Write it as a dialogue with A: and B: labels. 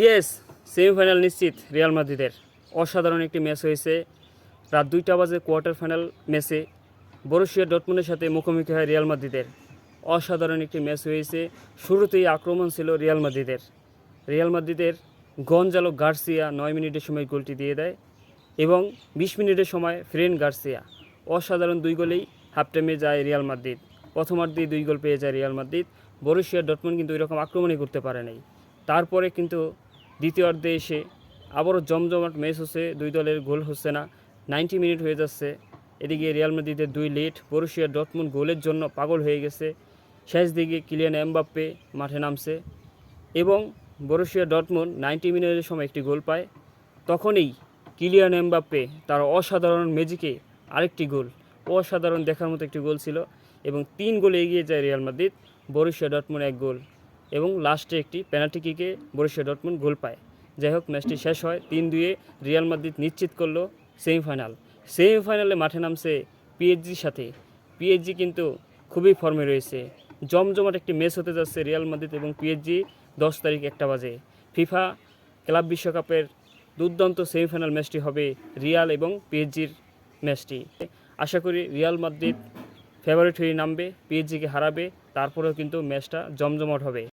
A: Yes, semifinal নিশ্চিত Real মাদ্রিদের। অসাধারণ একটি ম্যাচ হয়েছে। রাত 2টা বাজে কোয়ার্টার ফাইনাল ম্যাচে বরুসিয়া ডর্টমুন্ডের সাথে মুখোমুখি হয় রিয়াল মাদ্রিদের। অসাধারণ একটি ম্যাচ হয়েছে। শুরুতেই আক্রমণ ছিল রিয়াল মাদ্রিদের। গঞ্জালো গার্সিয়া 9 মিনিটের সময় গোলটি দিয়ে দেয় এবং 20 মিনিটের সময় ফ্রেন গার্সিয়া। অসাধারণ 2 গোলেই হাফ টাইমে যায় রিয়াল মাদ্রিদ। প্রথমার্ধেই 2 গোল পেয়ে যায় রিয়াল মাদ্রিদ। বরুসিয়া ডর্টমুন্ড কিন্তু এরকম আক্রমণই করতে পারে নাই। তারপরে কিন্তু দ্বিতীয়ার্ধে এসে আবারও জমজমাট ম্যাচ হচ্ছে, 2 দলের গোল হচ্ছে না। 90 মিনিট হয়ে যাচ্ছে, এদিকে রিয়াল মাদ্রিদের 2 লেট। বরুসিয়া ডর্টমুন্ড গোলের জন্য পাগল হয়ে গেছে। শেষ দিকে কিলিয়ান এমবাপ্পে মাঠে নামছে এবং বরুসিয়া ডর্টমুন্ড 90 মিনিটের সময় একটি গোল পায়। তখনই কিলিয়ান এমবাপ্পে তার অসাধারণ ম্যাজিকে আরেকটি গোল, অসাধারণ দেখার মতো একটি গোল ছিল এবং 3 গোলে এগিয়ে যায় রিয়াল মাদ্রিদ। বরুসিয়া ডর্টমুন্ড 1 গোল এবং লাস্টে একটি পেনাল্টি কিকে বরুসিয়া ডর্টমুন্ড গোল পায়। যাই হোক, ম্যাচটি শেষ হয় 3-2-এ। রিয়াল মাদ্রিদ নিশ্চিত করলো সেমিফাইনালে মাঠে নামছে পিএসজির সাথে। পিএসজি কিন্তু খুবই ফর্মে রয়েছে। জমজমাট একটি ম্যাচ হতে যাচ্ছে রিয়াল মাদ্রিদ এবং পিএসজি 10 তারিখ 1টা বাজে। ফিফা ক্লাব বিশ্বকাপের দুর্দান্ত সেমিফাইনাল ম্যাচটি হবে রিয়াল এবং পিএসজির ম্যাচটি। আশা করি রিয়াল মাদ্রিদ ফেভারিট হয়ে নামবে, পিএসজিকে হারাবে, তারপরেও কিন্তু ম্যাচটা জমজমাট হবে।